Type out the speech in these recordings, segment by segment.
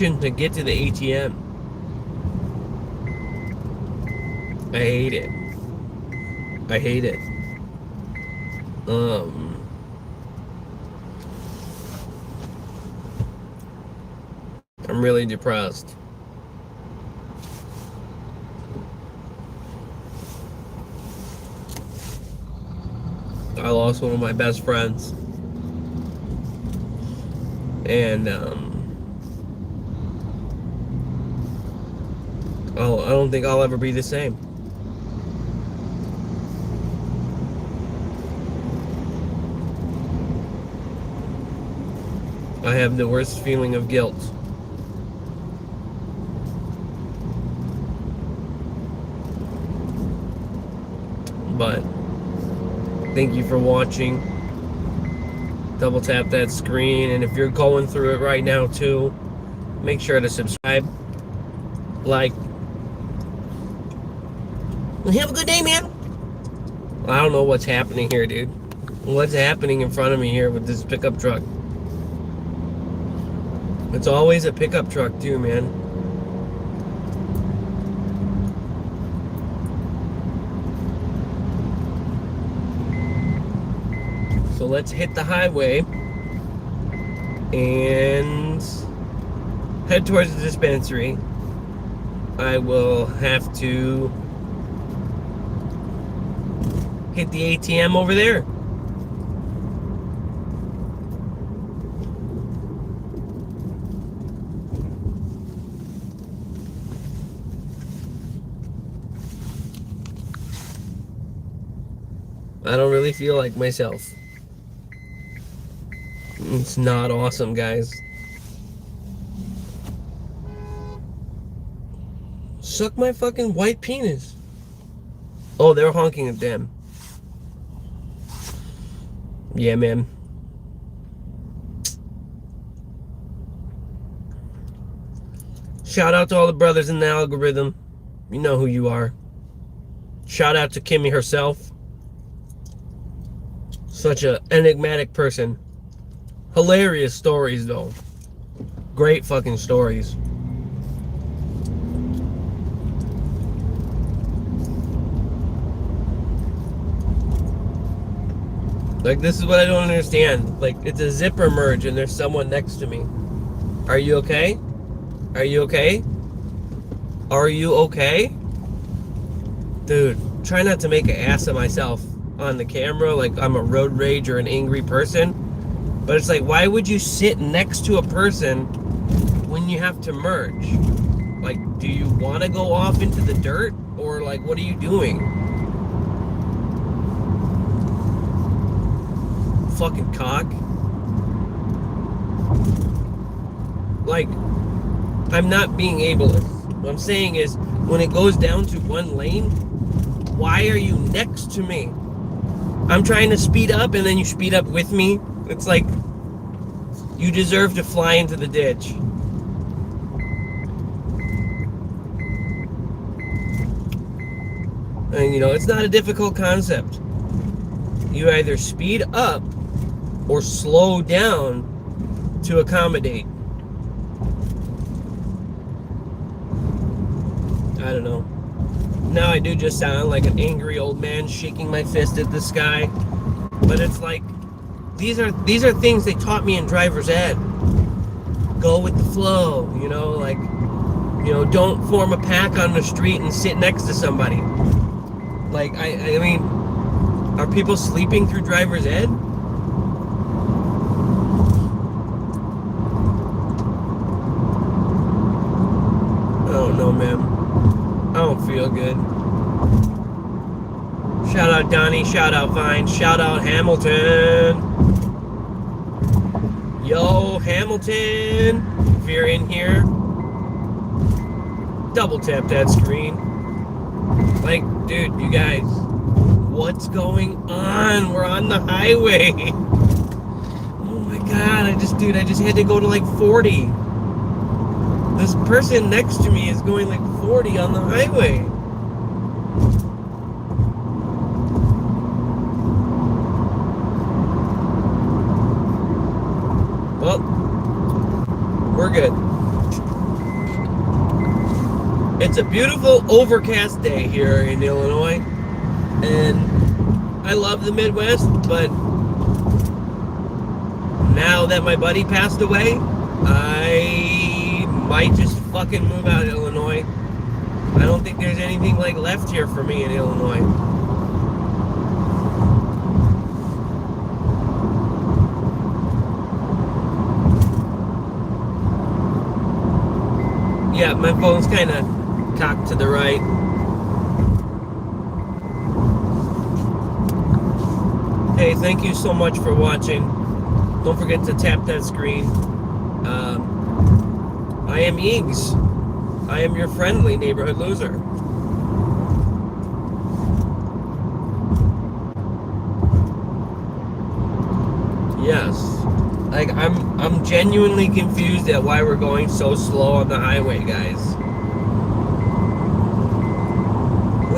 to get to the ATM. I hate it. I hate it. Um, I'm really depressed. I lost one of my best friends, and I don't think I'll ever be the same. I have the worst feeling of guilt. But thank you for watching. Double tap that screen, and if you're going through it right now too, make sure to subscribe, like. Have a good day, man. I don't know what's happening here, dude. What's happening in front of me here with this pickup truck? It's always a pickup truck too, man. So let's hit the highway and head towards the dispensary. I will have to hit the ATM over there. I don't really feel like myself. It's not awesome, guys. Suck my fucking white penis. Oh, they're honking at them. Yeah, man. Shout out to all the brothers in the algorithm. You know who you are. Shout out to Kimmy herself. Such an enigmatic person. Hilarious stories, though. Great fucking stories. Like, this is what I don't understand. Like, it's a zipper merge and there's someone next to me. Are you okay? Are you okay? Are you okay? Dude, try not to make an ass of myself on the camera like I'm a road rage or an angry person. But it's like, why would you sit next to a person when you have to merge? Like, do you want to go off into the dirt? Or, like, what are you doing? Fucking cock. Like, I'm not being ableist. What I'm saying is, when it goes down to one lane, why are you next to me? I'm trying to speed up and then you speed up with me. It's like, you deserve to fly into the ditch. And, you know, it's not a difficult concept. You either speed up or slow down to accommodate. I don't know. Now I do just sound like an angry old man shaking my fist at the sky. But it's like, these are things they taught me in driver's ed. Go with the flow, you know, like, you know, don't form a pack on the street and sit next to somebody. Like, I mean, are people sleeping through driver's ed? I don't know, man. I don't feel good. Shout out Donnie, shout out Vine, shout out Hamilton. Yo, Hamilton, if you're in here, double tap that screen. Like, dude, you guys, what's going on? We're on the highway. Oh my god, I just had to go to like 40. This person next to me is going like 40 on the highway. Well, we're good. It's a beautiful overcast day here in Illinois, and I love the Midwest, but now that my buddy passed away, I might just fucking move out of Illinois. I don't think there's anything like left here for me in Illinois. Yeah, my phone's kind of cocked to the right. Hey, thank you so much for watching. Don't forget to tap that screen. I am Eages. I am your friendly neighborhood loser. Yes. Like I'm genuinely confused at why we're going so slow on the highway, guys.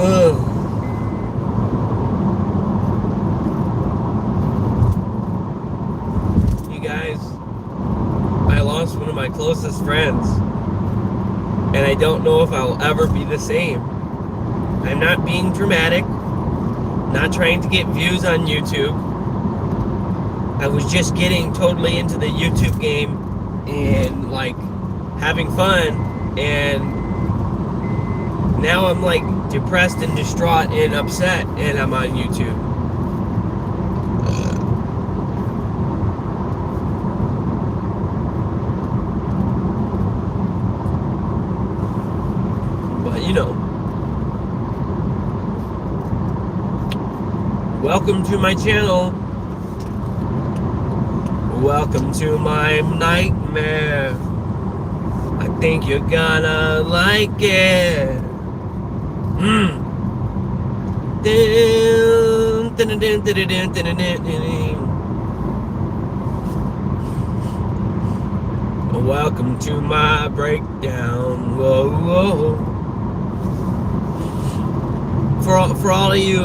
Ugh. You guys, I lost one of my closest friends, and I don't know if I'll ever be the same. I'm not being dramatic, not trying to get views on YouTube. I was just getting totally into the YouTube game and like having fun, and now I'm like depressed and distraught and upset, and I'm on YouTube. But you know, welcome to my channel. Welcome to my nightmare. I think you're gonna like it. Welcome to my breakdown. Whoa, whoa. For all of you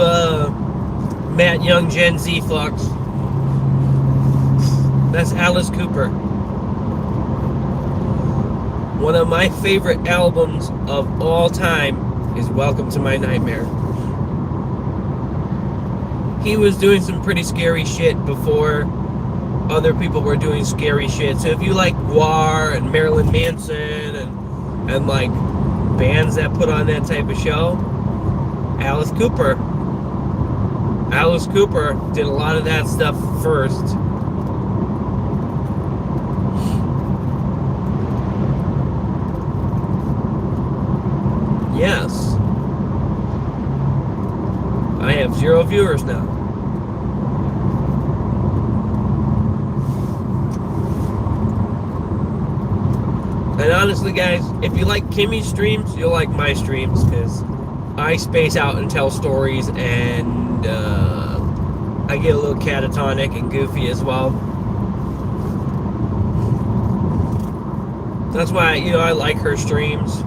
Matt Young Gen Z fucks, that's Alice Cooper. One of my favorite albums of all time is Welcome to My Nightmare. He was doing some pretty scary shit before other people were doing scary shit. So if you like Guar and Marilyn Manson and like bands that put on that type of show, Alice Cooper did a lot of that stuff first. Yes. I have 0 viewers now. And honestly, guys, if you like Kimmy's streams, you'll like my streams, because I space out and tell stories, and I get a little catatonic and goofy as well. That's why, you know, I like her streams.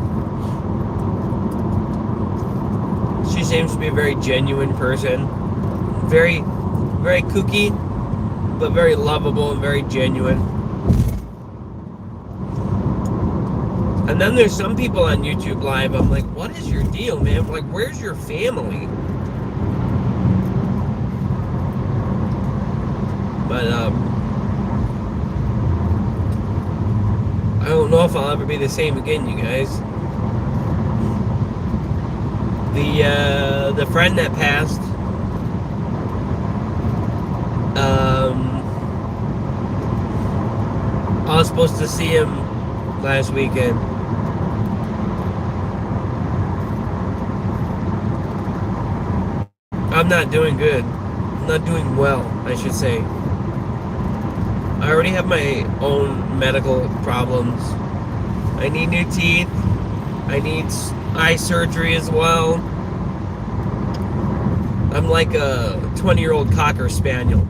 She seems to be a very genuine person. Very, very kooky, but very lovable and very genuine. And then there's some people on YouTube Live, I'm like, what is your deal, man? Like, where's your family? But, I don't know if I'll ever be the same again, you guys. The friend that passed, I was supposed to see him last weekend. I'm not doing good. I'm not doing well, I should say. I already have my own medical problems. I need new teeth. I need eye surgery as well. I'm like a 20-year-old Cocker Spaniel.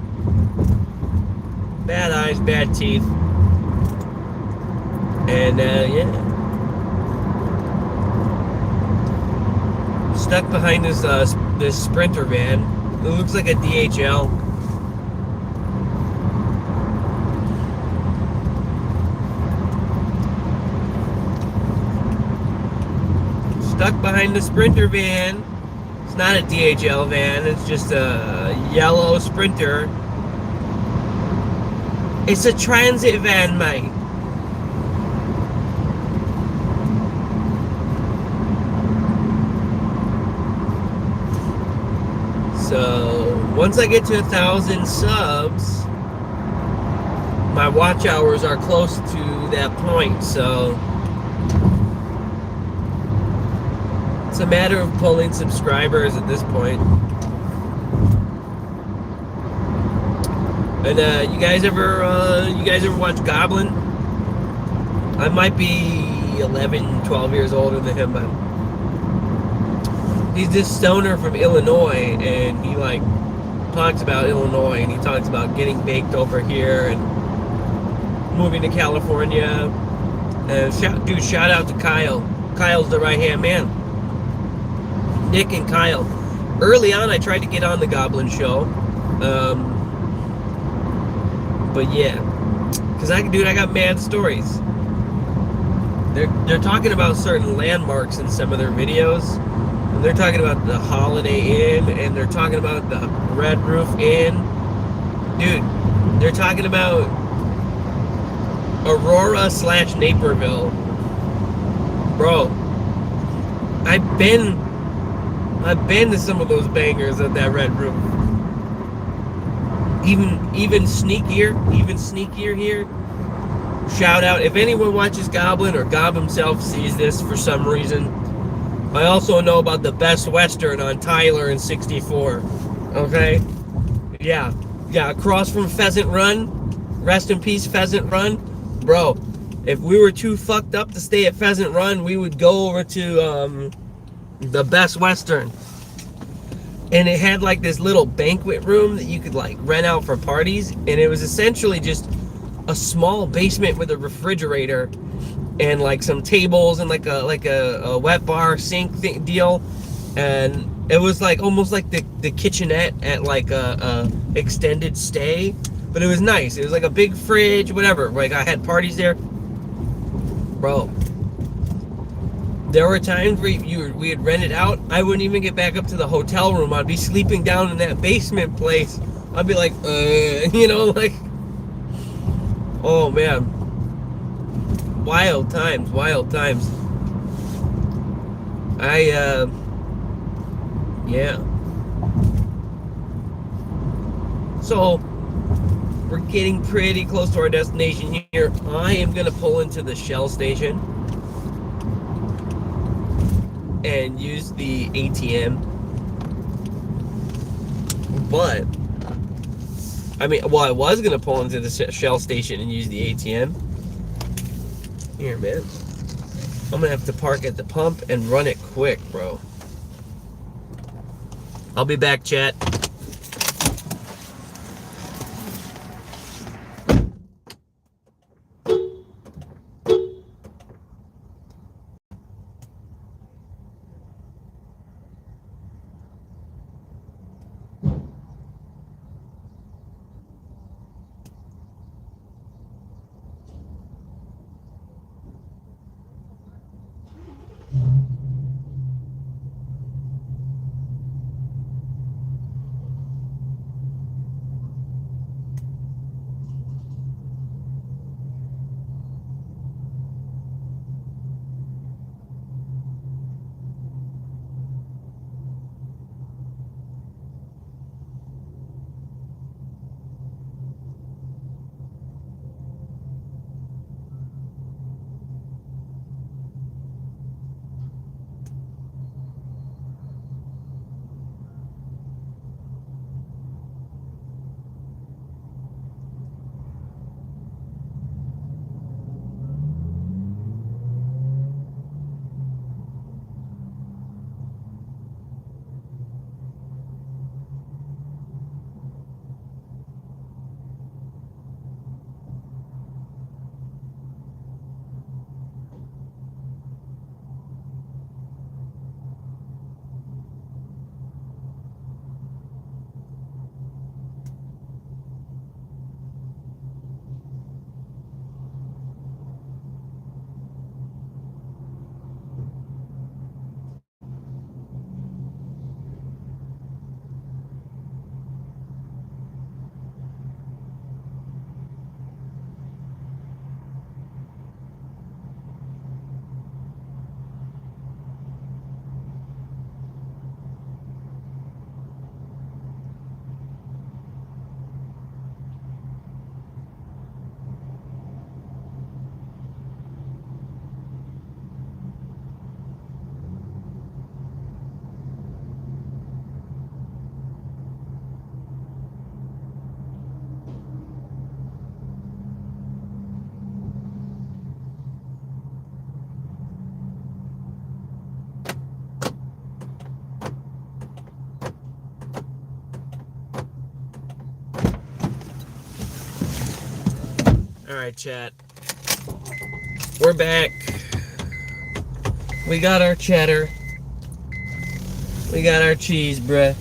Bad eyes, bad teeth. And, yeah. Stuck behind this Sprinter van. It looks like a DHL. stuck behind the Sprinter van. It's not a DHL van, it's just a yellow Sprinter. It's a transit van, mate. So once I get to 1,000 subs, my watch hours are close to that point. So it's a matter of pulling subscribers at this point. And you guys ever watch Goblin? I might be 11, 12 years older than him, but he's this stoner from Illinois, and he like talks about Illinois, and he talks about getting baked over here and moving to California. And shout out to Kyle. Kyle's the right hand man. Nick and Kyle. Early on, I tried to get on the Goblin show, but yeah, because I got mad stories. They're talking about certain landmarks in some of their videos. And they're talking about the Holiday Inn, and they're talking about the Red Roof Inn. Dude, they're talking about Aurora/Naperville. Bro, I've been to some of those bangers at that Red Roof. Even sneakier here. Shout out if anyone watches Goblin or Gob himself sees this for some reason. I also know about the Best Western on Tyler and 64. Okay? Yeah, across from Pheasant Run. Rest in peace, Pheasant Run. Bro, if we were too fucked up to stay at Pheasant Run, we would go over to the Best Western. And it had like this little banquet room that you could like rent out for parties. And it was essentially just a small basement with a refrigerator and like some tables and like a wet bar sink deal, and it was like almost like the kitchenette at like a extended stay, but it was nice. It was like a big fridge, whatever. Like I had parties there, bro. There were times where we had rented out. I wouldn't even get back up to the hotel room. I'd be sleeping down in that basement place. I'd be like, like, oh man. Wild times. Yeah. So, we're getting pretty close to our destination here. I am going to pull into the Shell station and use the ATM. But, I was going to pull into the Shell station and use the ATM. Here, man. I'm gonna have to park at the pump and run it quick, bro. I'll be back, chat. Alright, chat. We're back. We got our cheddar. We got our cheese, bruh.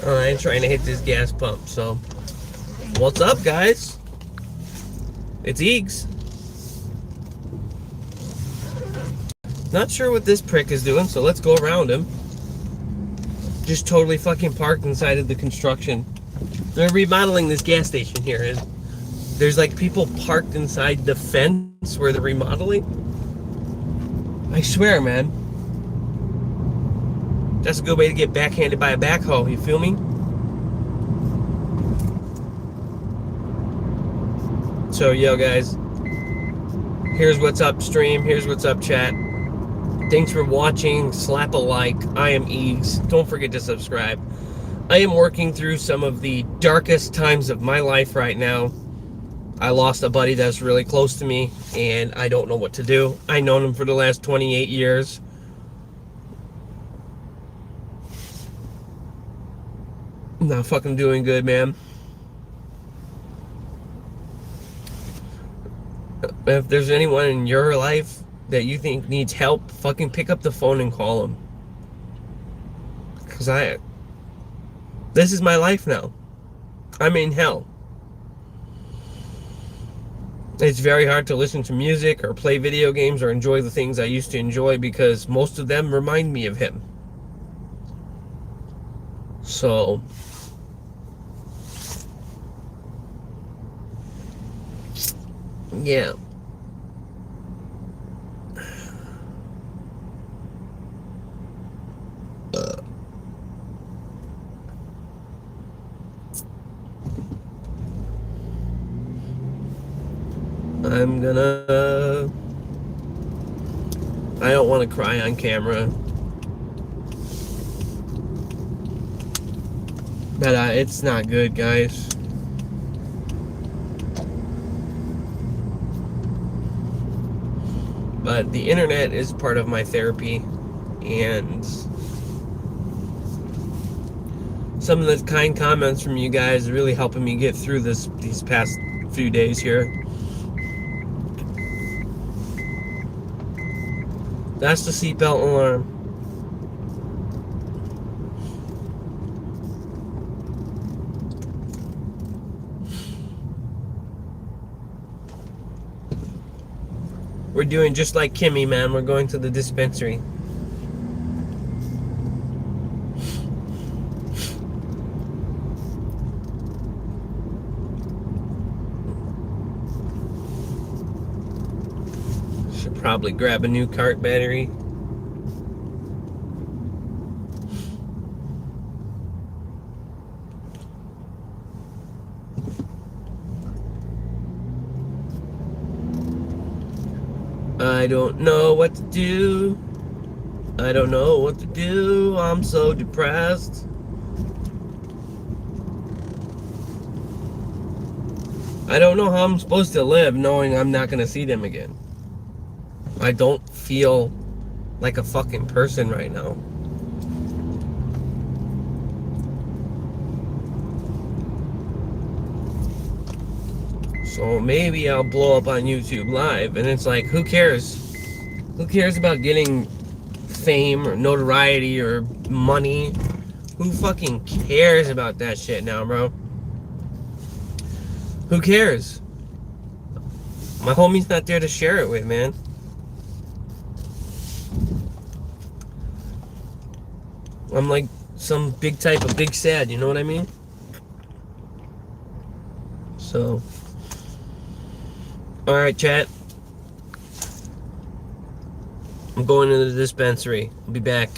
I ain't trying to hit this gas pump, so. What's up, guys? It's Eages. Not sure what this prick is doing, so let's go around him. Just totally fucking parked inside of the construction. They're remodeling this gas station here, and there's like people parked inside the fence where they're remodeling. I swear, man. That's a good way to get backhanded by a backhoe, you feel me? So, yo, guys. Here's what's up, stream. Here's what's up, chat. Thanks for watching. Slap a like. I am Eages. Don't forget to subscribe. I am working through some of the darkest times of my life right now. I lost a buddy that's really close to me, and I don't know what to do. I've known him for the last 28 years. I'm not fucking doing good, man. If there's anyone in your life that you think needs help, fucking pick up the phone and call them. Because this is my life now. I'm in hell. It's very hard to listen to music or play video games or enjoy the things I used to enjoy because most of them remind me of him. So, yeah. I don't want to cry on camera. But it's not good, guys. But the internet is part of my therapy, and some of the kind comments from you guys are really helping me get through these past few days here. That's the seatbelt alarm. We're doing just like Kimmy, man. We're going to the dispensary. Should probably grab a new cart battery. I don't know what to do. I don't know what to do. I'm so depressed. I don't know how I'm supposed to live knowing I'm not going to see them again. I don't feel like a fucking person right now. So maybe I'll blow up on YouTube Live, and it's like, who cares? Who cares about getting fame or notoriety or money? Who fucking cares about that shit now, bro? Who cares? My homie's not there to share it with, man. I'm like some big type of big sad, you know what I mean? So, alright, chat. I'm going to the dispensary. I'll be back.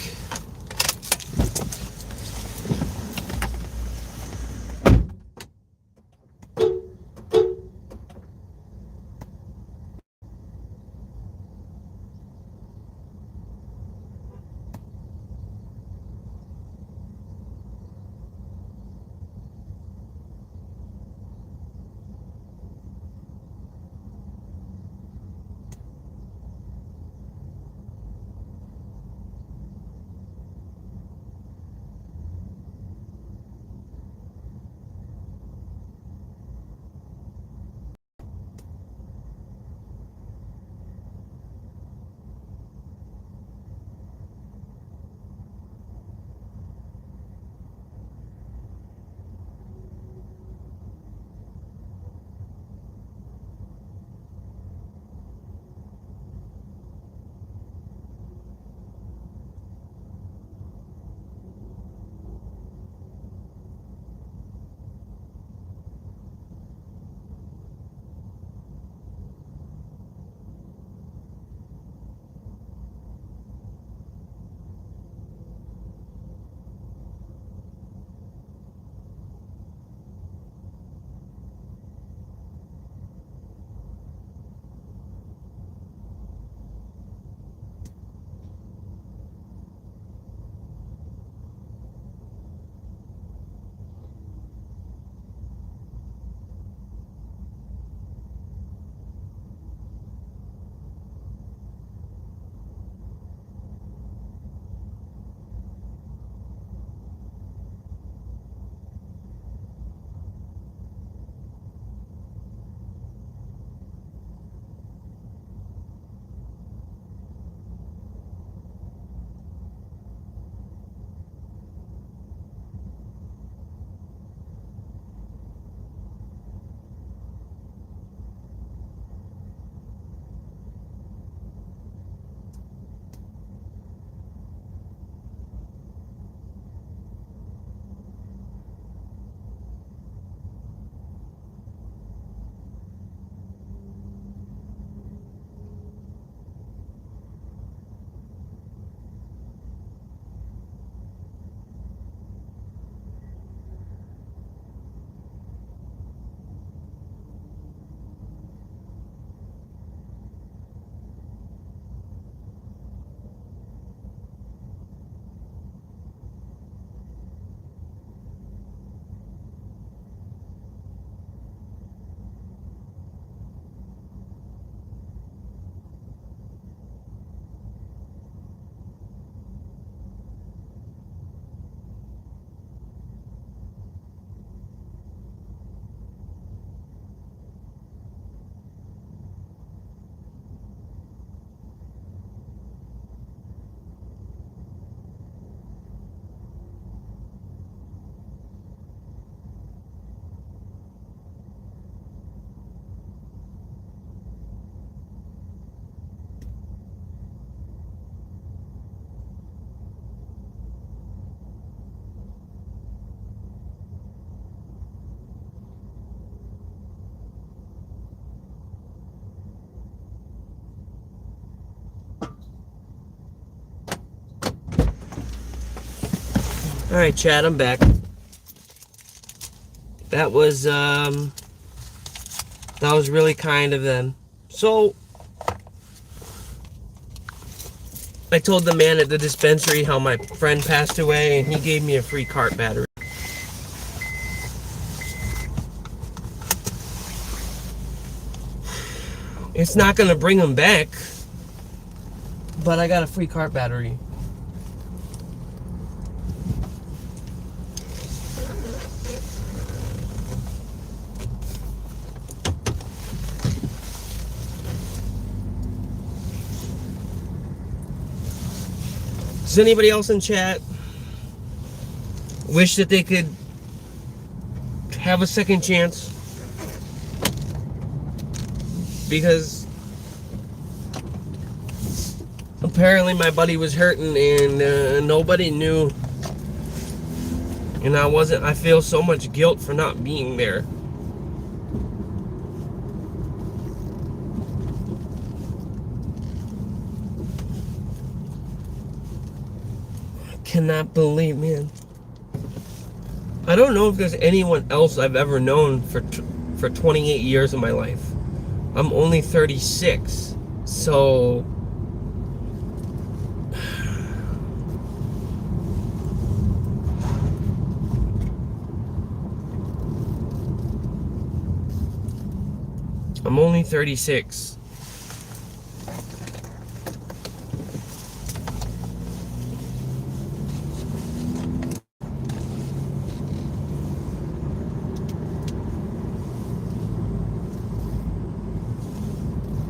Alright, Chad, I'm back. That was really kind of them. So, I told the man at the dispensary how my friend passed away, and he gave me a free cart battery. It's not gonna bring him back, but I got a free cart battery. Does anybody else in chat wish that they could have a second chance? Because apparently my buddy was hurting and nobody knew. And I feel so much guilt for not being there. Cannot believe, man. I don't know if there's anyone else I've ever known for 28 years of my life. I'm only 36, so I'm only 36.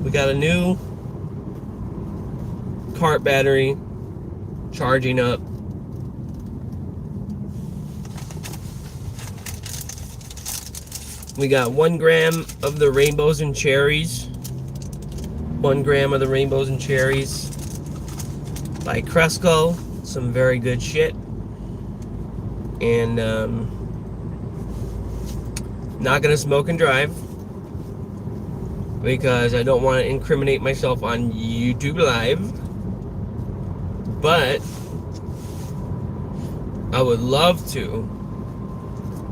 We got a new cart battery charging up. We got 1 gram of the rainbows and cherries. 1 gram of the rainbows and cherries by Cresco. Some very good shit. And not gonna smoke and drive, because I don't want to incriminate myself on YouTube Live. But I would love to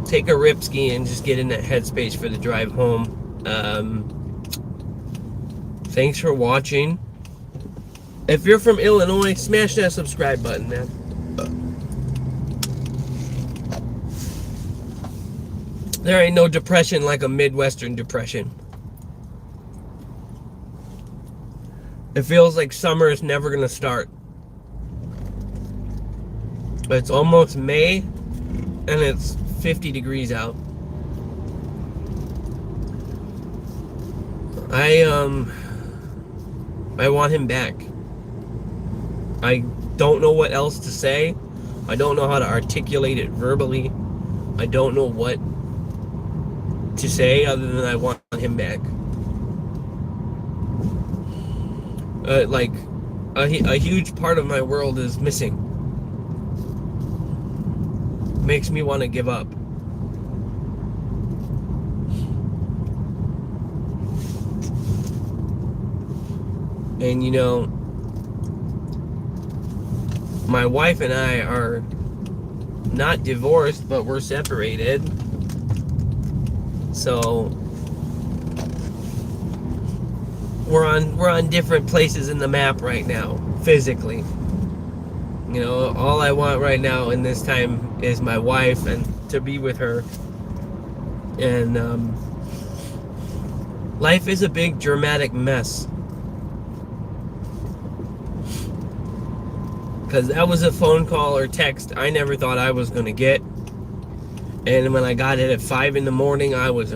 take a rip ski and just get in that headspace for the drive home. Thanks for watching. If you're from Illinois, smash that subscribe button, man. There ain't no depression like a Midwestern depression. It feels like summer is never gonna start. It's almost May and it's 50 degrees out. I want him back. I don't know what else to say. I don't know how to articulate it verbally. I don't know what to say other than I want him back. Like a huge part of my world is missing. Makes me want to give up. And you know, my wife and I are not divorced, but we're separated. So we're on different places in the map right now, physically. You know, all I want right now in this time is my wife and to be with her. And life is a big dramatic mess. Because that was a phone call or text I never thought I was going to get. And when I got it at 5 in the morning, I was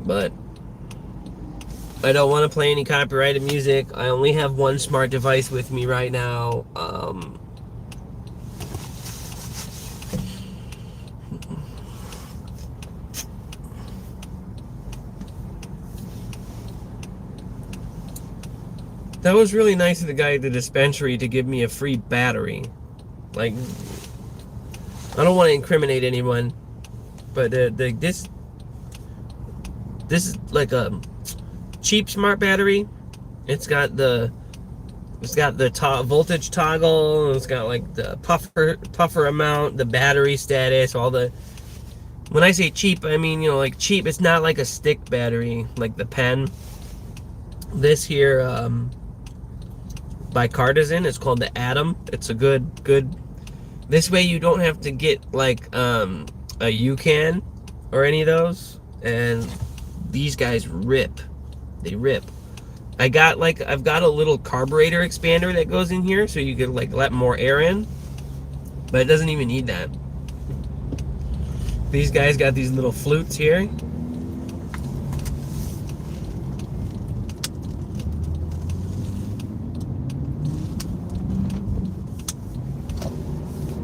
but I don't want to play any copyrighted music. I only have one smart device with me right now. That was really nice of the guy at the dispensary to give me a free battery. Like, I don't want to incriminate anyone, but this is like a cheap smart battery. It's got the voltage toggle. It's got like the puffer amount, the battery status, all the. When I say cheap, I mean, you know, like cheap. It's not like a stick battery like the pen. This here by Cartisan, it's called the Atom. It's a good. This way you don't have to get like a UCAN or any of those, and these guys rip. They rip. I've got a little carburetor expander that goes in here, so you could like let more air in, but it doesn't even need that. These guys got these little flutes here.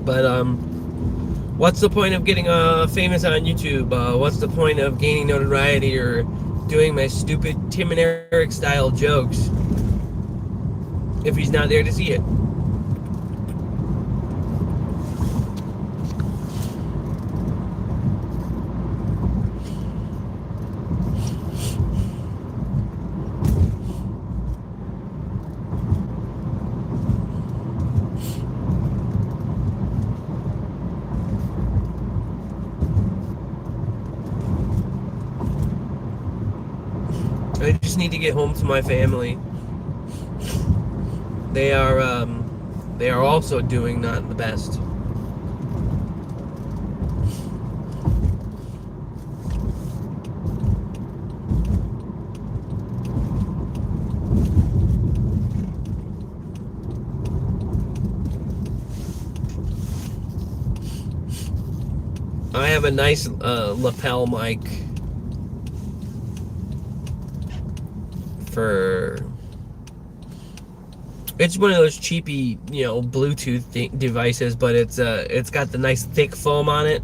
But what's the point of getting famous on YouTube? What's the point of gaining notoriety or doing my stupid Tim and Eric style jokes if he's not there to see it? I just need to get home to my family. They are also doing not the best. I have a nice lapel mic for. It's one of those cheapy, you know, Bluetooth devices, but it's got the nice thick foam on it,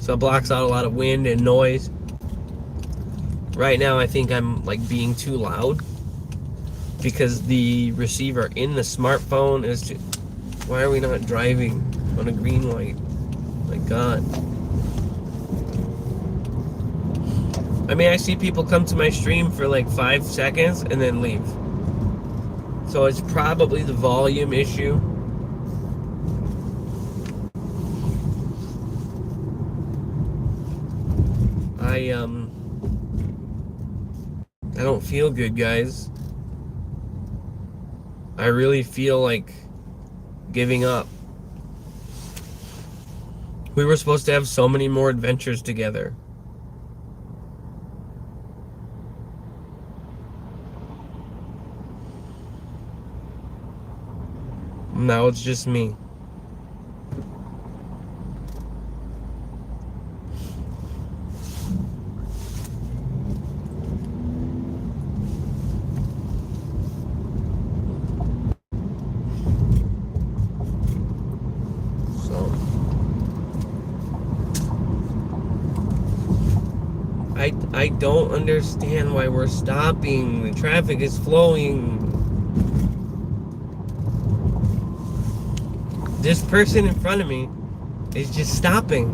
so it blocks out a lot of wind and noise. Right now, I think I'm like being too loud because the receiver in the smartphone is too. Why are we not driving on a green light? My God. I mean, I see people come to my stream for like 5 seconds and then leave. So it's probably the volume issue. I don't feel good, guys. I really feel like giving up. We were supposed to have so many more adventures together. Now it's just me. So I don't understand why we're stopping. The traffic is flowing. This person in front of me is just stopping.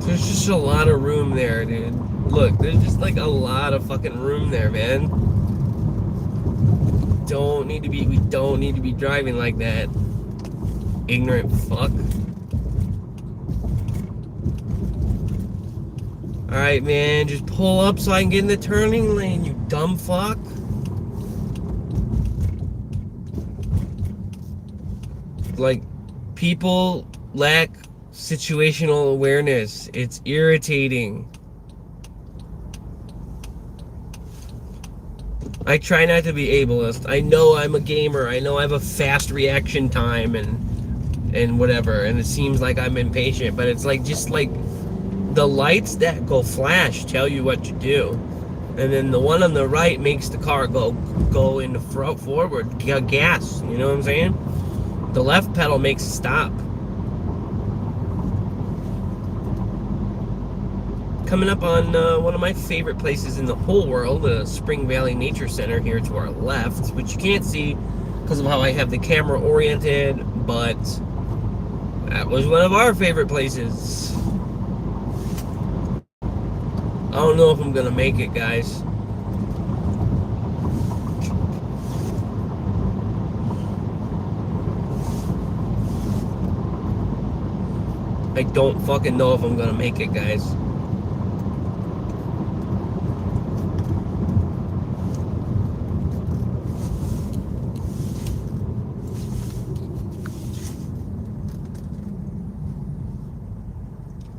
There's just a lot of room there, dude. Look, there's just like a lot of fucking room there, man. We don't need to be driving like that. Ignorant fuck. Alright, man, just pull up so I can get in the turning lane, you dumb fuck. Like, people lack situational awareness. It's irritating. I try not to be ableist. I know I'm a gamer. I know I have a fast reaction time and whatever, and it seems like I'm impatient, but it's like just like the lights that go flash tell you what to do, and then the one on the right makes the car go in the front forward, gas. You know what I'm saying? The left pedal makes it stop. Coming up on one of my favorite places in the whole world, the Spring Valley Nature Center here to our left, which you can't see because of how I have the camera oriented, but That was one of our favorite places. I don't know if I'm gonna make it, guys. I don't fucking know if I'm gonna make it, guys.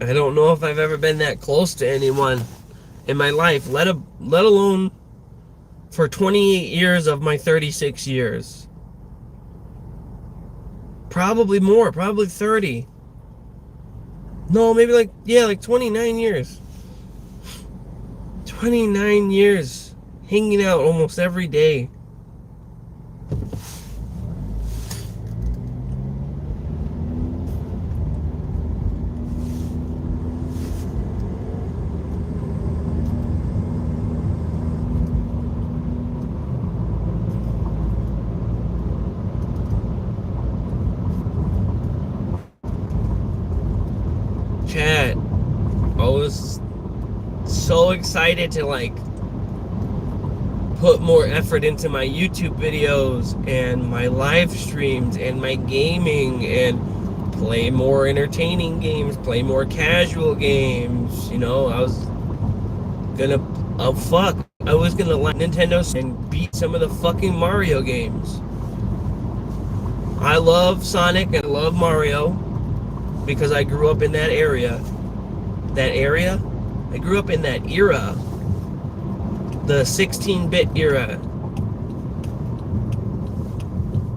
I don't know if I've ever been that close to anyone in my life, let alone for 28 years of my 36 years. Probably more, probably 30. No, maybe like 29 years. 29 years hanging out almost every day. Chat, I was so excited to like put more effort into my YouTube videos and my live streams and my gaming and play more entertaining games, play more casual games. You know, I was gonna, I was gonna let Nintendo and beat some of the fucking Mario games. I love Sonic and I love Mario because I grew up in that area. I grew up in that era. The 16-bit era.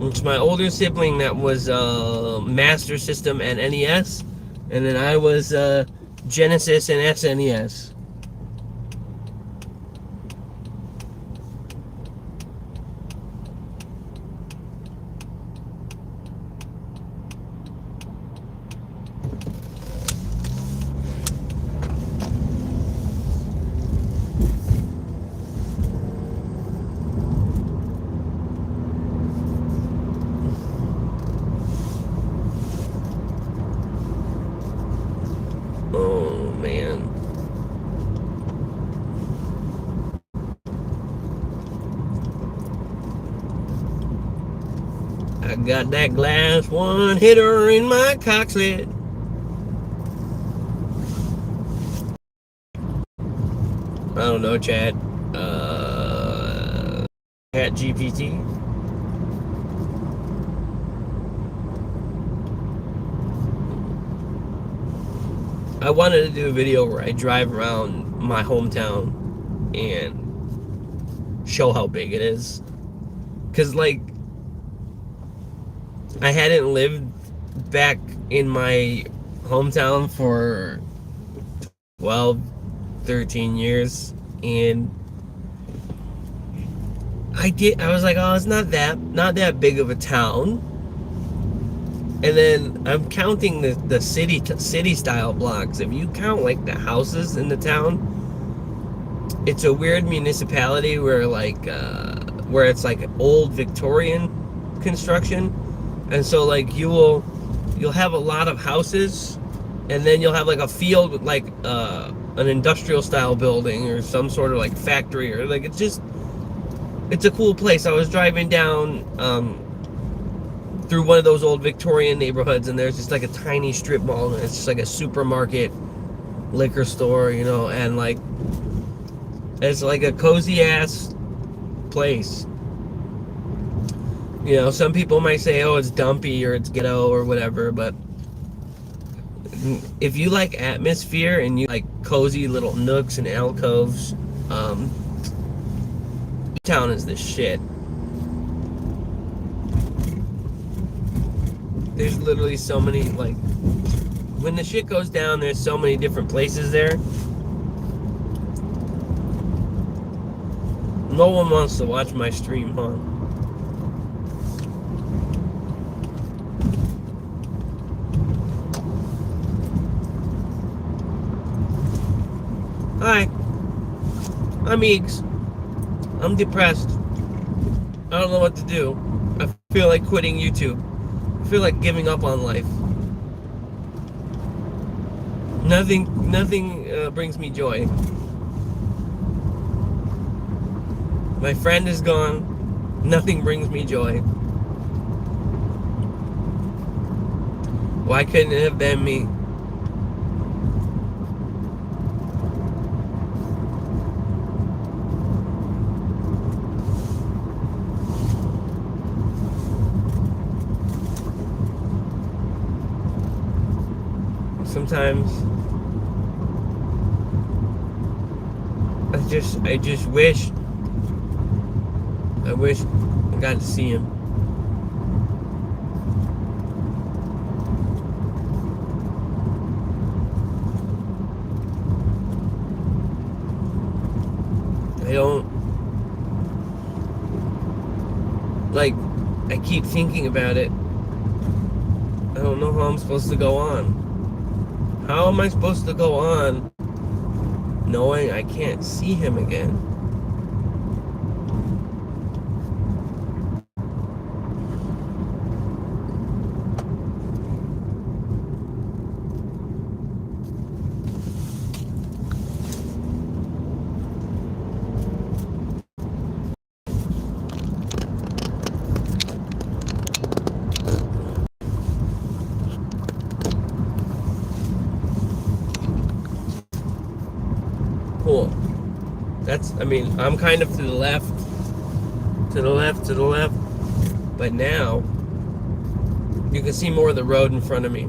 It's my older sibling that was Master System and NES. And then I was Genesis and SNES. Oh, man. I got that glass one hitter in my cocksled. I don't know, Chad. Chat GPT. I wanted to do a video where I drive around my hometown and show how big it is. Cause like, I hadn't lived back in my hometown for 12, 13 years. And I was like, oh, it's not that big of a town. And then I'm counting the city style blocks. If you count like the houses in the town, it's a weird municipality where like where it's like old Victorian construction, and so like you'll have a lot of houses, and then you'll have like a field with like an industrial style building or some sort of like factory, or like it's a cool place. I was driving down through one of those old Victorian neighborhoods, and there's just like a tiny strip mall, and it's just like a supermarket, liquor store, you know, and like it's like a cozy ass place. You know, some people might say, oh, it's dumpy or it's ghetto or whatever, but if you like atmosphere and you like cozy little nooks and alcoves, town is the shit. There's literally so many, like, when the shit goes down, there's so many different places there. No one wants to watch my stream, huh? Hi, I'm Eages. I'm depressed. I don't know what to do. I feel like quitting YouTube. I feel like giving up on life. Nothing brings me joy. My friend is gone. Nothing brings me joy. Why couldn't it have been me? Sometimes I just wish I got to see him. I don't like I keep thinking about it. I don't know how I'm supposed to go on. How am I supposed to go on knowing I can't see him again? Cool. I'm kind of to the left, to the left, to the left. But now, you can see more of the road in front of me.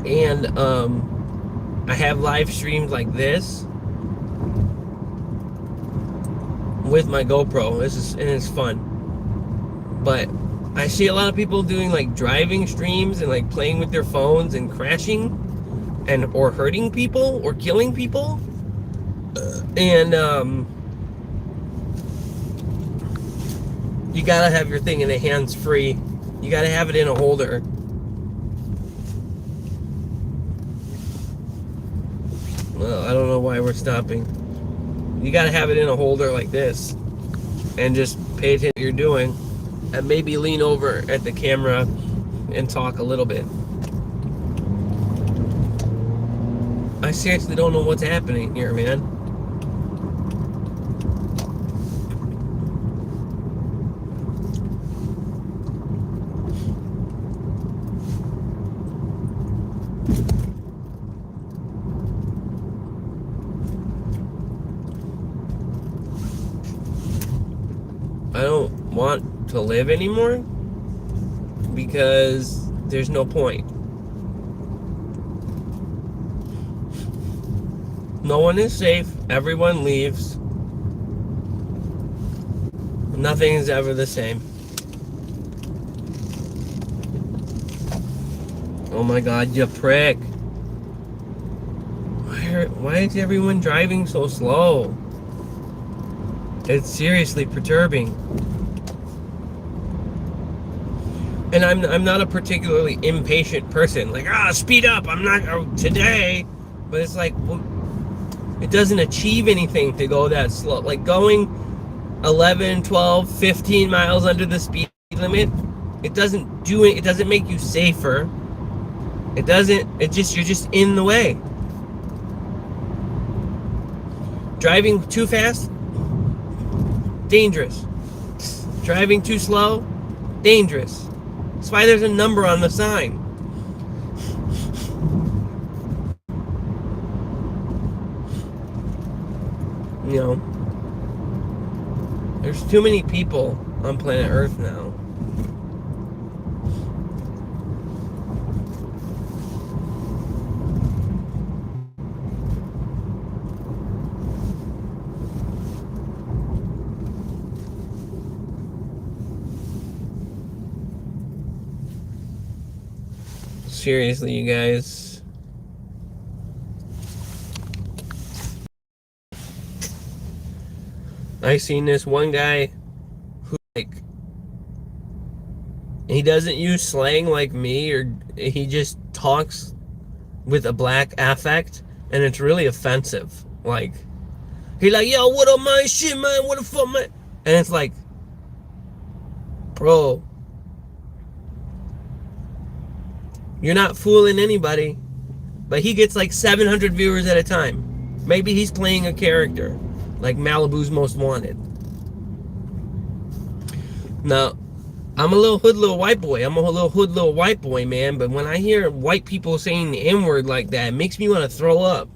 And, I have live streams like this with my GoPro. And it's fun. But I see a lot of people doing like driving streams and like playing with their phones and crashing or hurting people or killing people. And you gotta have your thing in a hands free. You gotta have it in a holder. Well, I don't know why we're stopping. You gotta have it in a holder like this and just pay attention to what you're doing and maybe lean over at the camera and talk a little bit. I seriously don't know what's happening here, man. I don't want to live anymore because there's no point. No one is safe. Everyone leaves. Nothing is ever the same. Oh my God, you prick. Why is everyone driving so slow? It's seriously perturbing. And I'm not a particularly impatient person. Like, speed up. I'm not today. But it's like, well, it doesn't achieve anything to go that slow. Like going 11, 12, 15 miles under the speed limit, it doesn't do it. It doesn't make you safer. You're just in the way. Driving too fast, dangerous. Driving too slow, dangerous. That's why there's a number on the sign. You know, there's too many people on planet Earth now. Seriously, you guys. I seen this one guy who, like, He doesn't use slang like me, or he just talks with a black affect, and it's really offensive. Like, he like, yo, what up, man? Shit, man, what the fuck, man? And it's like, bro, you're not fooling anybody. But he gets like 700 viewers at a time. Maybe he's playing a character, like Malibu's Most Wanted. Now, I'm a little white boy. I'm a little white boy, man. But when I hear white people saying the N-word like that, it makes me want to throw up.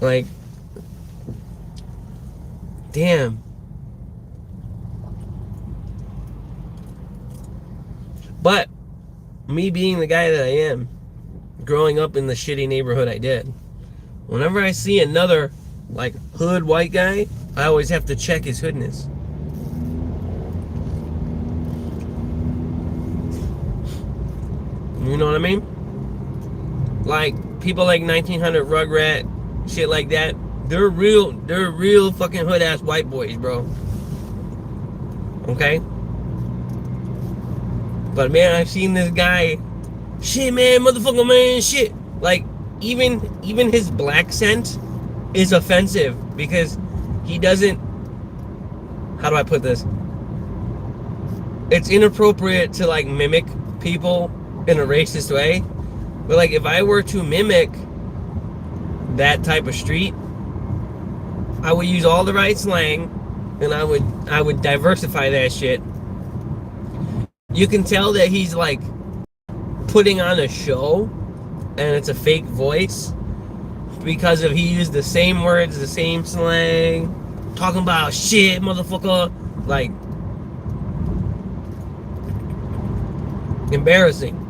Like, damn. But me being the guy that I am, growing up in the shitty neighborhood I did, whenever I see another like hood white guy, I always have to check his hoodness. You know what I mean? Like people like 1900 Rugrat, shit like that. They're real fucking hood ass white boys, bro. Okay? But man, I've seen this guy, shit, man, motherfucker, man, shit. Like even his black scent is offensive because he doesn't. How do I put this? It's inappropriate to like mimic people in a racist way. But like if I were to mimic that type of street, I would use all the right slang and I would diversify that shit. You can tell that he's like putting on a show and it's a fake voice because of he used the same words, the same slang, talking about shit, motherfucker. Like, embarrassing.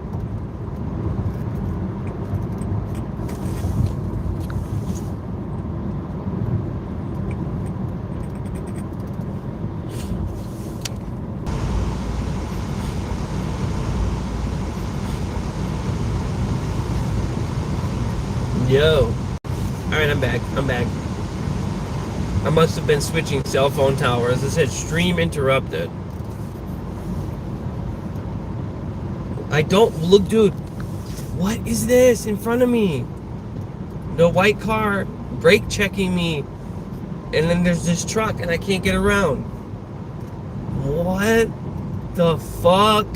Yo. Alright, I'm back. I must have been switching cell phone towers. It said stream interrupted. I don't look, dude. What is this in front of me? The white car brake checking me. And then there's this truck and I can't get around. What the fuck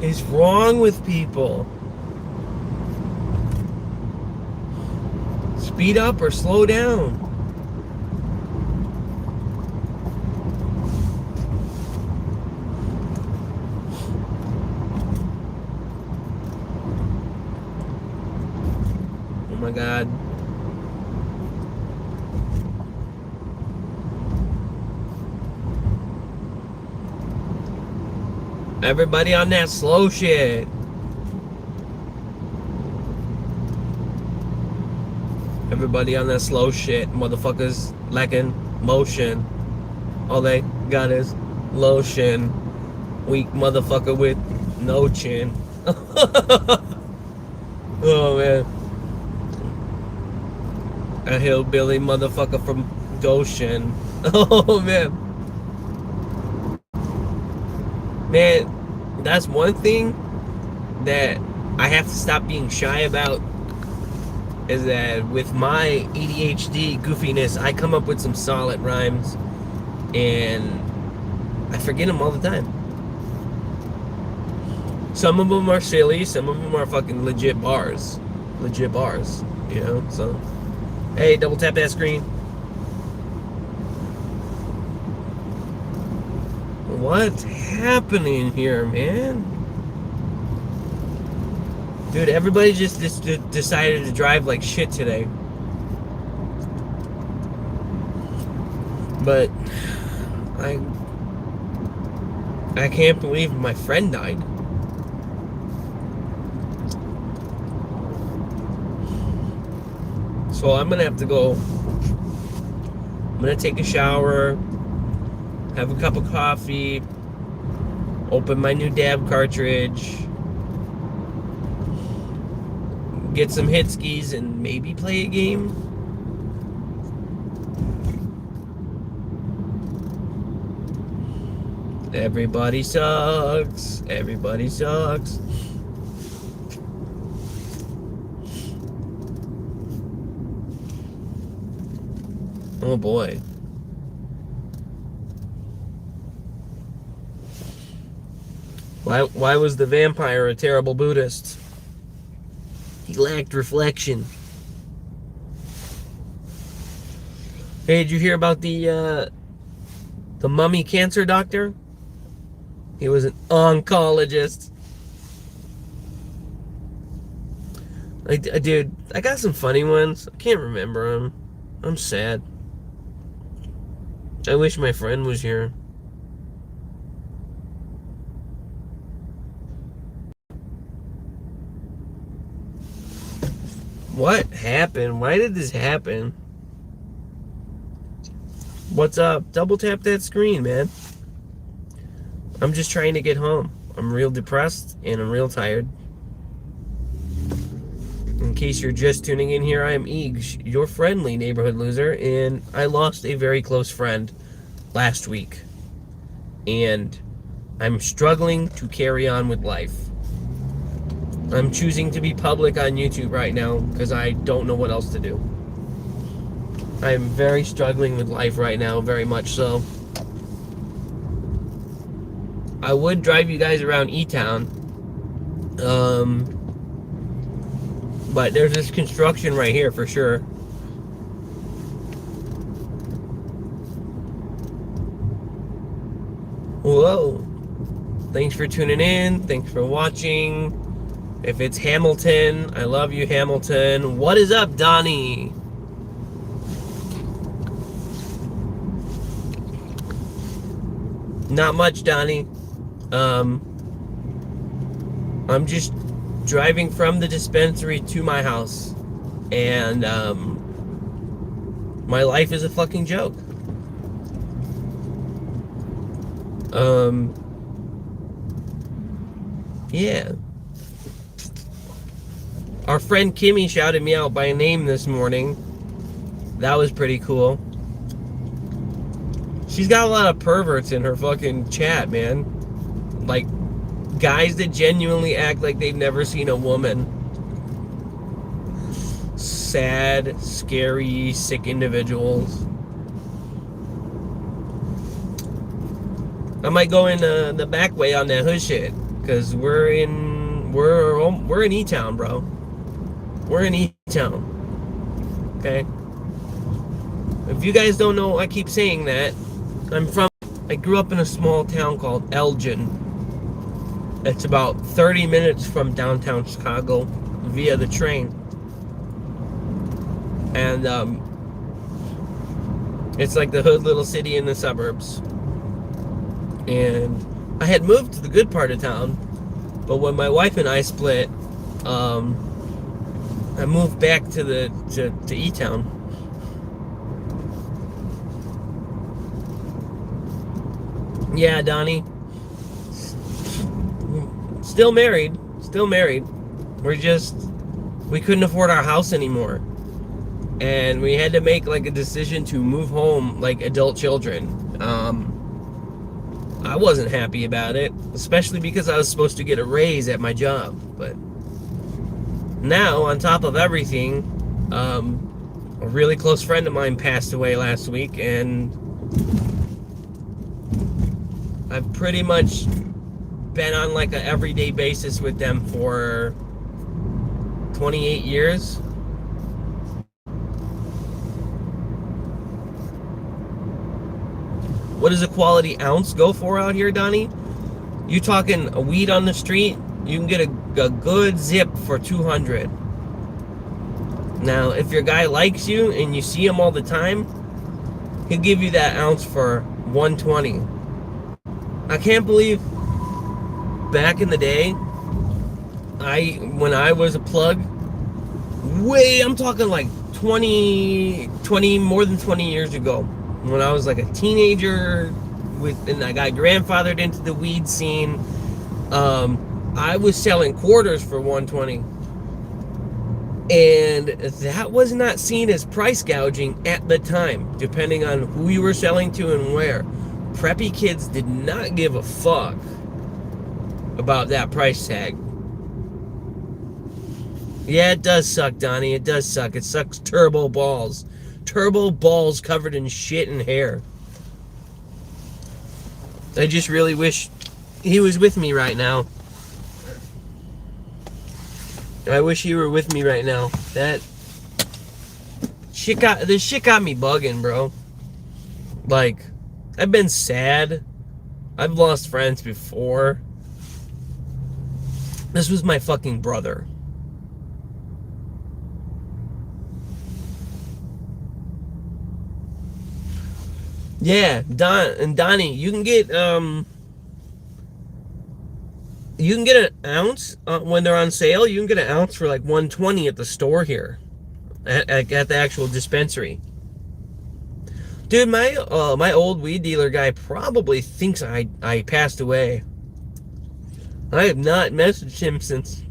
is wrong with people? Speed up or slow down. Oh my God. Everybody on that slow shit. Everybody on that slow shit. Motherfuckers lacking motion. All they got is lotion. Weak motherfucker with no chin. Oh man. A hillbilly motherfucker from Goshen. Oh man. Man, that's one thing that I have to stop being shy about, is that with my ADHD goofiness, I come up with some solid rhymes and I forget them all the time. Some of them are silly, some of them are fucking legit bars, you know. So hey, double tap that screen. What's happening here, man? Dude, everybody just decided to drive like shit today. But I can't believe my friend died. So I'm gonna have to go. I'm gonna take a shower, have a cup of coffee, open my new dab cartridge, get some hit skis, and maybe play a game. Everybody sucks. Everybody sucks. Oh boy. Why was the vampire a terrible Buddhist? He lacked reflection. Hey, did you hear about the mummy cancer doctor? He was an oncologist. Dude, I got some funny ones. I can't remember them. I'm sad. I wish my friend was here. What happened? Why did this happen? What's up? Double tap that screen, man. I'm just trying to get home. I'm real depressed and I'm real tired. In case you're just tuning in here, I am Eages, your friendly neighborhood loser, and I lost a very close friend last week. And I'm struggling to carry on with life. I'm choosing to be public on YouTube right now because I don't know what else to do. I'm very struggling with life right now, very much so. I would drive you guys around E-Town. But there's this construction right here for sure. Whoa. Thanks for tuning in. Thanks for watching. If it's Hamilton, I love you, Hamilton. What is up, Donnie? Not much, Donnie. I'm just driving from the dispensary to my house, and my life is a fucking joke. Yeah. Our friend Kimmy shouted me out by name this morning. That was pretty cool. She's got a lot of perverts in her fucking chat, man. Like, guys that genuinely act like they've never seen a woman. Sad, scary, sick individuals. I might go in the back way on that hood shit, cause we're in E-Town, bro. We're in E-Town. Okay. If you guys don't know, I keep saying that. I grew up in a small town called Elgin. It's about 30 minutes from downtown Chicago via the train. And it's like the hood little city in the suburbs. And I had moved to the good part of town, but when my wife and I split, I moved back to E-Town. Yeah, Donnie. Still married. We couldn't afford our house anymore. And we had to make like a decision to move home like adult children. I wasn't happy about it, especially because I was supposed to get a raise at my job. But now, on top of everything, a really close friend of mine passed away last week, and I've pretty much been on like an everyday basis with them for 28 years. What does a quality ounce go for out here, Donnie? You talking a weed on the street? You can get a good zip for 200. Now, if your guy likes you and you see him all the time, he'll give you that ounce for 120. I can't believe back in the day, when I was a plug, I'm talking like 20, more than 20 years ago, when I was like a teenager, and I got grandfathered into the weed scene, I was selling quarters for 120. And that was not seen as price gouging at the time, depending on who you were selling to and where. preppy kids did not give a fuck about that price tag. Yeah, it does suck, Donnie. It does suck. It sucks turbo balls. Turbo balls covered in shit and hair. I just really wish he was with me right now. I wish he were with me right now. This shit got me bugging, bro. Like, I've been sad. I've lost friends before. This was my fucking brother. Yeah, Donnie, you can get an ounce when they're on sale. You can get an ounce for like $120 at the store here, at the actual dispensary. Dude, my old weed dealer guy probably thinks I passed away. I have not messaged him since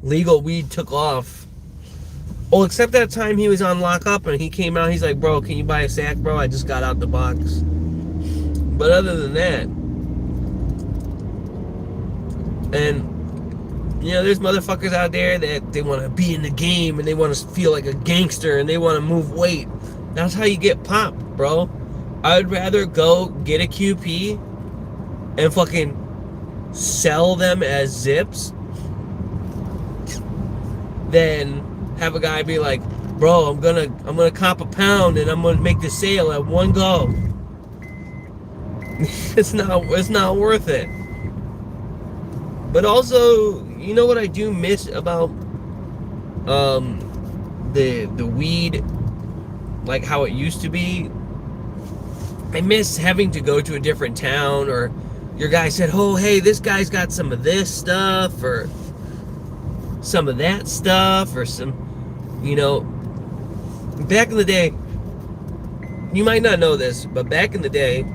legal weed took off. Oh, except that time he was on lockup and he came out. He's like, bro, can you buy a sack, bro? I just got out the box. But other than that, and you know, there's motherfuckers out there that they want to be in the game and they want to feel like a gangster and they want to move weight. That's how you get popped, bro. I would rather go get a QP and fucking sell them as zips than have a guy be like, bro, I'm gonna cop a pound and I'm gonna make the sale at one go. It's not worth it. But also, you know what I do miss about the weed, like how it used to be? I miss having to go to a different town, or your guy said, oh, hey, this guy's got some of this stuff or some of that stuff, or some, you know, back in the day, you might not know this, but back in the day,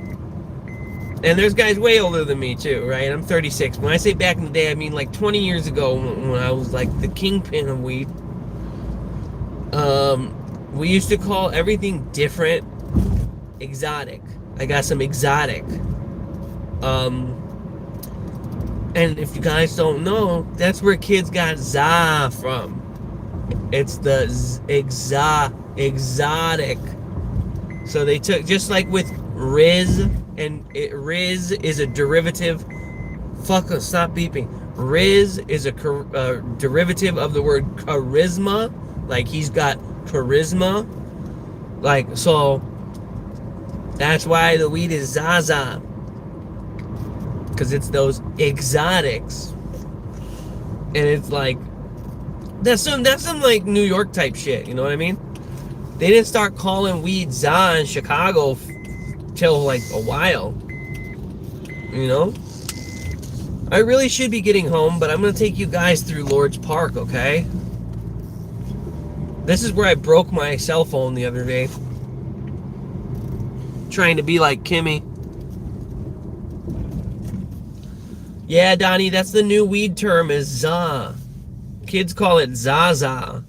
and there's guys way older than me too, right? I'm 36. When I say back in the day, I mean like 20 years ago when I was like the kingpin of weed. We used to call everything different exotic. I got some exotic. And if you guys don't know, that's where kids got za from. It's the exotic. So they took, just like with Riz, and Riz is a derivative. Stop beeping. Riz is a derivative of the word charisma. Like, he's got charisma. Like, so that's why the weed is Zaza. Because it's those exotics. And it's like, that's some like New York type shit, you know what I mean? They didn't start calling weed za in Chicago till like a while, you know? I really should be getting home, but I'm gonna take you guys through Lord's Park, okay? This is where I broke my cell phone the other day, trying to be like Kimmy. Yeah, Donnie, that's the new weed term, is za. Kids call it Zaza.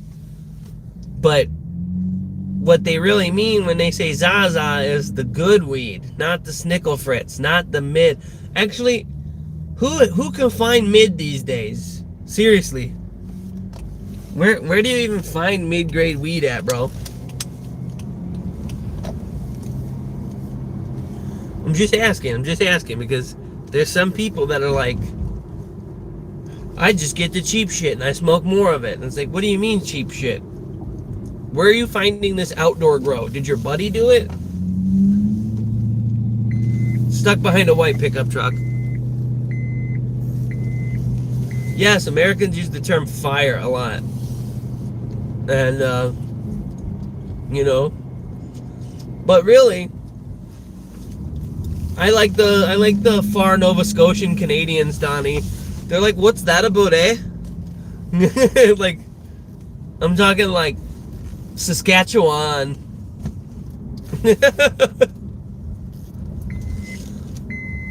But what they really mean when they say Zaza is the good weed, not the Snickle Fritz, not the mid. Actually, who can find mid these days? Seriously. Where do you even find mid-grade weed at, bro? I'm just asking because there's some people that are like, I just get the cheap shit and I smoke more of it. And it's like, what do you mean cheap shit? Where are you finding this outdoor grow? Did your buddy do it? Stuck behind a white pickup truck. Yes, Americans use the term fire a lot. And, you know, but really, I like the far Nova Scotian Canadians, Donnie. They're like, what's that about, eh? Like, I'm talking like Saskatchewan.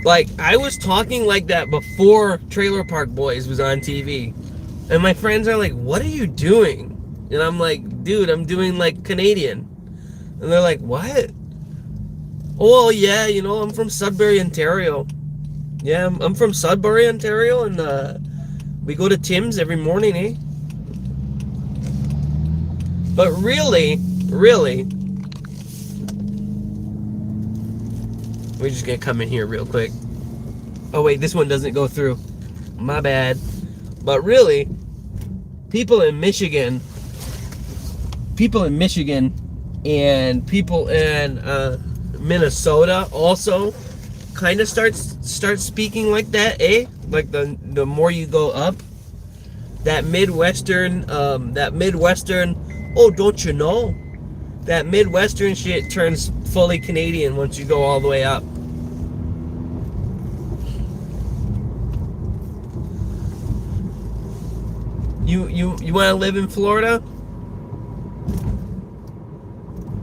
Like, I was talking like that before Trailer Park Boys was on TV. And my friends are like, what are you doing? And I'm like, dude, I'm doing like Canadian. And they're like, what? Oh yeah, you know, I'm from Sudbury, Ontario. Yeah, I'm from Sudbury, Ontario, and we go to Tim's every morning, eh? But really, we're just gonna come in here real quick. Oh wait, this one doesn't go through. My bad. But really, people in Michigan, and people in Minnesota also kind of start speaking like that, eh? Like the more you go up, that Midwestern, oh, don't you know? That Midwestern shit turns fully Canadian once you go all the way up. You want to live in Florida?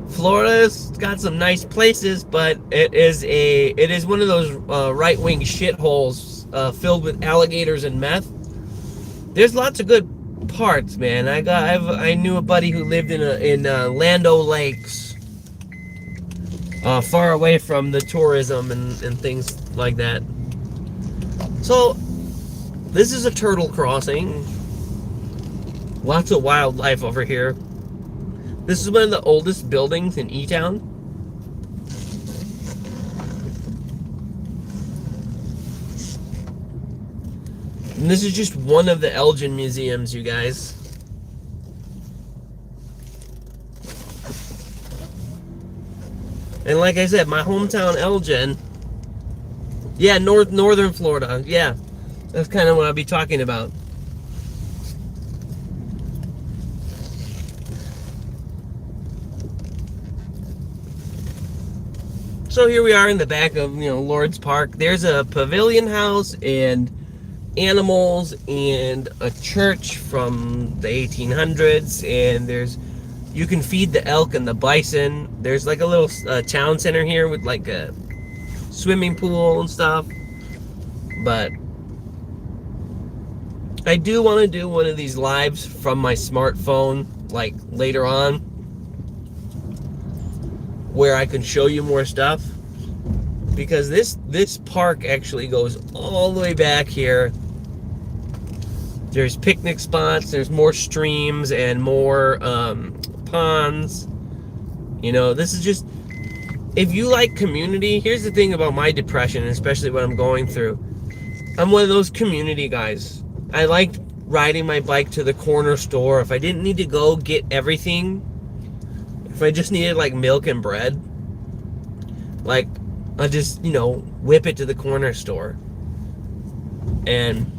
Florida's got some nice places, but it is one of those right-wing shitholes filled with alligators and meth. There's lots of good parts, man. I knew a buddy who lived in Land Lakes, far away from the tourism and things like that. So this is a turtle crossing. Lots of wildlife over here. This is one of the oldest buildings in E-Town. And this is just one of the Elgin museums, you guys. And like I said, my hometown, Elgin. Yeah, northern Florida. Yeah, that's kind of what I'll be talking about. So here we are in the back of, Lord's Park. There's a pavilion house and animals and a church from the 1800s, and you can feed the elk and the bison. There's like a little town center here with like a swimming pool and stuff. But I do want to do one of these lives from my smartphone, like later on, where I can show you more stuff, because this park actually goes all the way back here. There's picnic spots, there's more streams and more ponds. This is just, if you like community, here's the thing about my depression, especially what I'm going through. I'm one of those community guys. I like riding my bike to the corner store. If I didn't need to go get everything, if I just needed like milk and bread, like I just, whip it to the corner store. And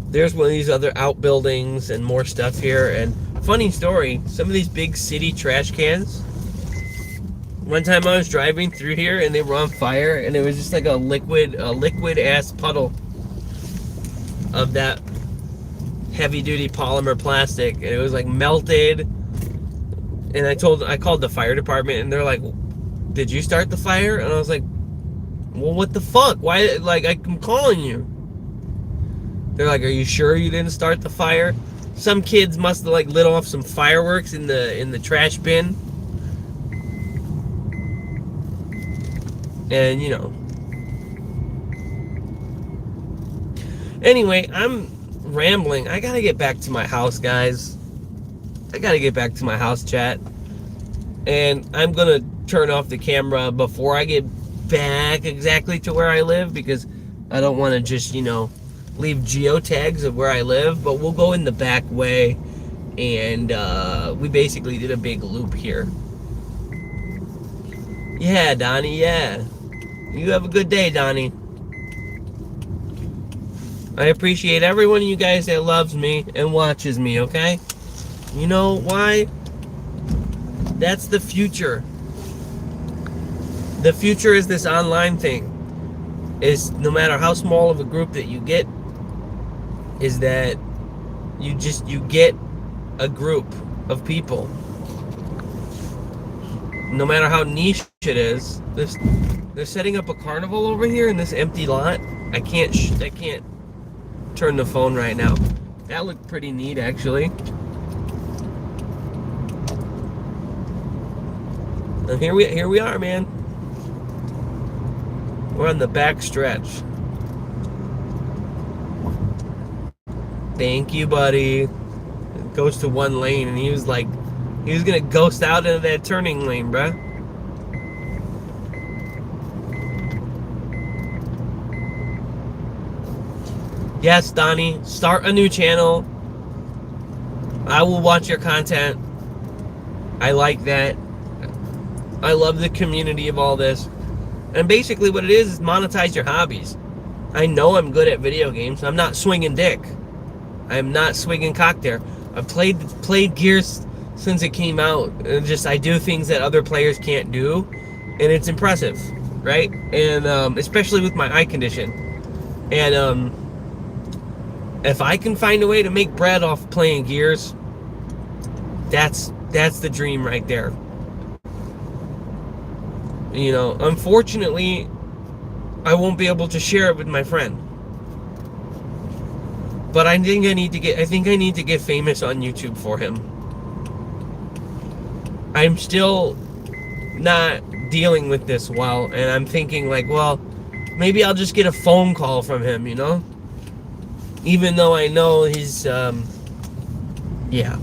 there's one of these other outbuildings and more stuff here. And funny story, some of these big city trash cans, one time I was driving through here and they were on fire, and it was just like a liquid ass puddle of that heavy duty polymer plastic, and it was like melted. And I called the fire department, and they're like, "Did you start the fire?" And I was like, "Well, what the fuck? Why? Like, I'm calling you." They're like, "Are you sure you didn't start the fire?" Some kids must have like lit off some fireworks in the trash bin. And anyway, I'm rambling. I gotta get back to my house, guys. I gotta get back to my house, chat. And I'm gonna turn off the camera before I get back exactly to where I live, because I don't want to just, leave geotags of where I live. But we'll go in the back way, and we basically did a big loop here. Yeah, Donnie, yeah. You have a good day, Donnie. I appreciate every one of you guys that loves me and watches me, okay? You know why? That's the future. The future is this online thing. Is no matter how small of a group that you get, is that you get a group of people. No matter how niche it is. They're setting up a carnival over here in this empty lot. I can't turn the phone right now. That looked pretty neat, actually. And here we are, man. We're on the back stretch. Thank you, buddy. It goes to one lane, and he was gonna ghost out into that turning lane, bruh. Yes, Donnie, start a new channel. I will watch your content. I like that. I love the community of all this. And basically what it is monetize your hobbies. I know I'm good at video games. I'm not swinging dick. I'm not swinging cock there. I've played Gears since it came out. And just I do things that other players can't do. And it's impressive, right? And especially with my eye condition. And if I can find a way to make bread off playing Gears, that's the dream right there. You know, unfortunately, I won't be able to share it with my friend. But I think I need to get famous on YouTube for him. I'm still not dealing with this well, and I'm thinking like, well, maybe I'll just get a phone call from him, you know? Even though I know he's, yeah.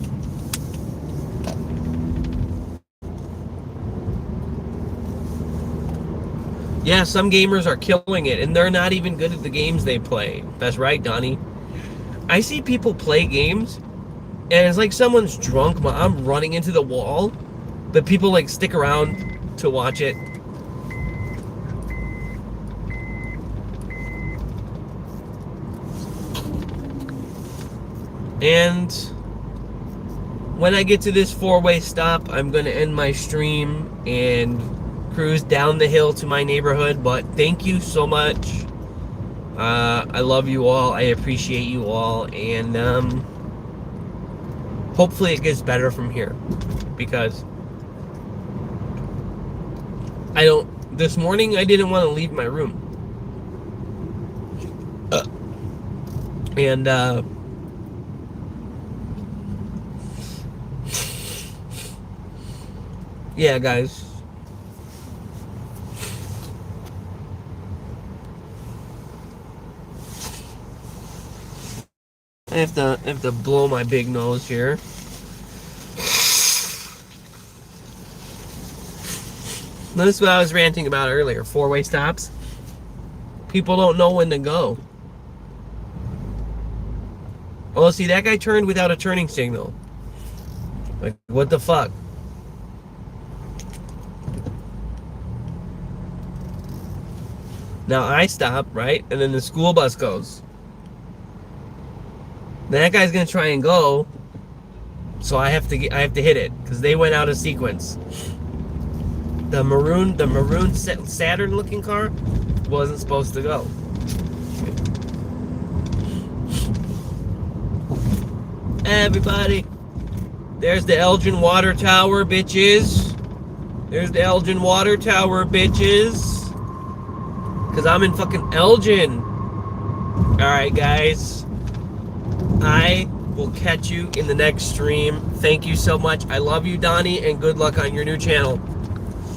Yeah, some gamers are killing it, and they're not even good at the games they play. That's right, Donnie. I see people play games, and it's like someone's drunk, but I'm running into the wall, but people like stick around to watch it. And when I get to this 4-way stop, I'm going to end my stream and cruise down the hill to my neighborhood. But thank you so much. I love you all. I appreciate you all. And hopefully it gets better from here. Because this morning I didn't want to leave my room. Yeah, guys. I have to blow my big nose here. Notice what I was ranting about earlier. 4-way stops. People don't know when to go. Oh, see, that guy turned without a turning signal. Like, what the fuck? Now I stop, right? And then the school bus goes. That guy's gonna try and go, so I have to hit it because they went out of sequence. The maroon Saturn looking car wasn't supposed to go. Everybody, there's the Elgin Water Tower, bitches. There's the Elgin Water Tower, bitches. Because I'm in fucking Elgin. Alright, guys. I will catch you in the next stream. Thank you so much. I love you, Donnie, and good luck on your new channel.